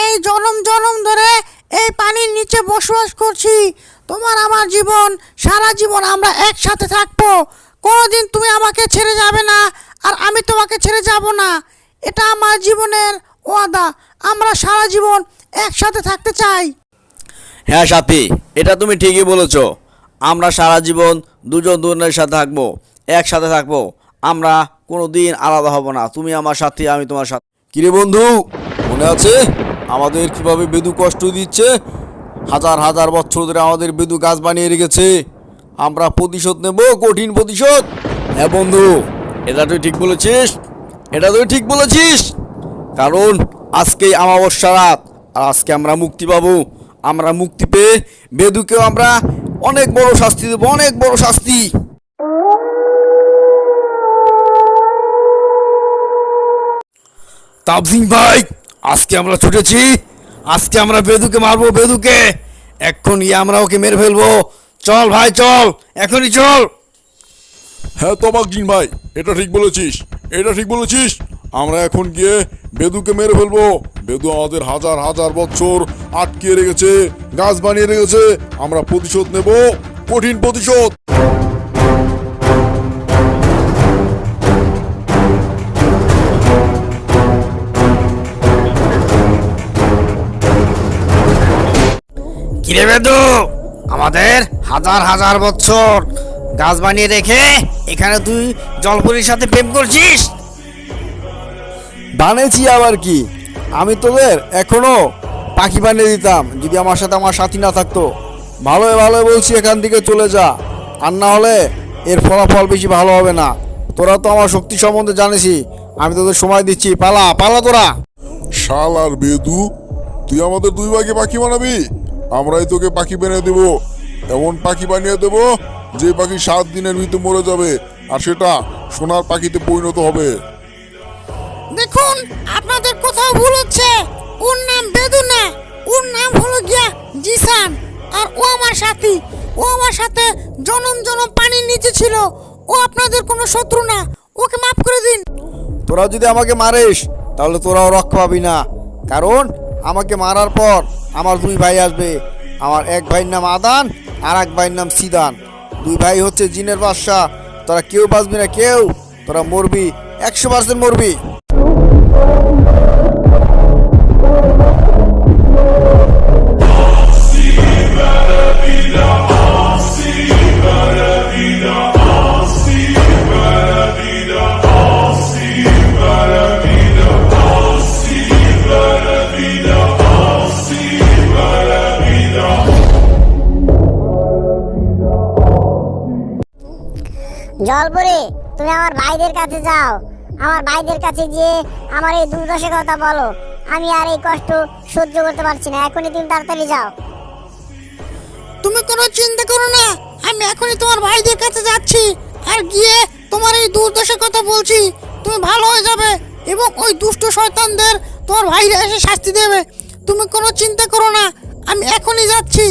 এই জনম জনম ধরে এই পানির নিচে বসবাস করছি। তোমার আমার জীবন, সারা জীবন আমরা একসাথে থাকবো। কোনোদিন তুমি আমাকে ছেড়ে যাবে না, আর আমি তোমাকে ছেড়ে যাব না। এটা আমার জীবনের ওয়াদা। আমরা সারা জীবন একসাথে থাকতে চাই। হ্যাঁ সাথী, এটা তুমি ঠিকই বলেছো। আমরা সারা জীবন দুজন দুজনের সাথে থাকবো, একসাথে থাকবো। আমরা কোনো দিন আলাদা হব না। তুমি আমার সাথী, আমি তোমার সাথে। কিরে বন্ধু, মনে আছে আমাদের কিভাবে বেদু কষ্ট দিচ্ছে? হাজার হাজার বছর ধরে আমাদের বেদু গাছ বানিয়ে রেখেছে। আমরা প্রতিশোধ নেব, কঠিন প্রতিশোধ। হ্যাঁ বন্ধু, এটা তুই ঠিক বলেছিস, এটা তুই ঠিক বলেছিস। কারণ আজকেই অমাবস্যা রাত, আর আজকে আমরা মুক্তি পাবো। আমরা মুক্তি পেয়ে বেদুকেও আমরা অনেক বড় শাস্তি দেবো, অনেক বড় শাস্তি। তাবজিং ভাই, আজকে আমরা ছুটেছি, আজকে আমরা বেদুকে মারবো, বেদুকে এক্ষুনি আমরা ওকে মেরে ফেলবো। চল ভাই চল, এখনই চল। হ্যাঁ তবাকজিন ভাই, এটা ঠিক বলেছিস, এটা ঠিক বলেছিস। আমরা এখন গিয়ে বেদুকে মেরে ফেলবো। বেদু আমাদের হাজার হাজার বছর আটকে রেখেছে, গাছ বানিয়ে রেখেছে। আমরা প্রতিশোধ নেব, কঠিন প্রতিশোধ। কিরে বেদু, আমাদের হাজার হাজার বছর গাছ বানিয়ে রেখে এখানে তুই জলপরীর সাথে প্রেম করছিস? বানিয়েছি আবার কি? আমি তোদের এখনো পাখি বানিয়ে দিতাম যদি আমার সাথে আমার সাথী না থাকতো। ভালোই ভালোই বলছি, এখান থেকে চলে যা, আর না হলে এর ফলাফল বেশি ভালো হবে না। তোরা তো আমার শক্তি সম্বন্ধে জানিসই, আমি তোদের সময় দিচ্ছি, পালা পালা তোরা। শাল আর বেদু, তুই আমাদের দুই ভাগে পাখি বানাবি? আমরাই তোকে পাখি বানিয়ে দেবো। এমন পাখি বানিয়ে দেবো যে পাখি 7 দিনের ভিতরে মরে যাবে, আর সেটা সোনার পাখিতে পরিণত হবে। দেখুন, আপনাদের কোথাও ভুল হচ্ছে। ওর নাম বেদু না, ওর নাম হলো গিয়া জিসান। আর ও আমার সাথী, ও আমার সাথে জনম জনম পানির নিচে ছিল। ও আপনাদের কোনো শত্রু না, ওকে মাফ করে দিন। তোরা যদি আমাকে মারিস তাহলে তোরাও রক্ষা পাবি না, কারণ আমাকে মারার পর আমার দুই ভাই আসবে। আমার এক ভাইয়ের নাম আদান, আর এক ভাইয়ের নাম সিদান। দুই ভাই হচ্ছে জিনের বাদশা। তোরা কেউ বাঁচবি না, কেউ। তোরা মরবি, 100% মরবি। জলপরি, তুমি আমার ভাইদের কাছে যাও। আমার ভাইদের কাছে গিয়ে আমার এই দুর্দশার কথা বলো। আমি আর এই কষ্ট সহ্য করতে পারছি না। এখনই তুমি তাড়াতাড়ি যাও। তুমি কোনো চিন্তা করো না, আমি এখনই তোমার ভাইদের কাছে যাচ্ছি, আর গিয়ে তোমার এই দুর্দশার কথা বলছি। তুমি ভালো হয়ে যাবে, এবং ওই দুষ্ট শয়তানদের তোমার ভাইরা এসে শাস্তি দেবে। তুমি কোনো চিন্তা করো না, আমি এখনই যাচ্ছি।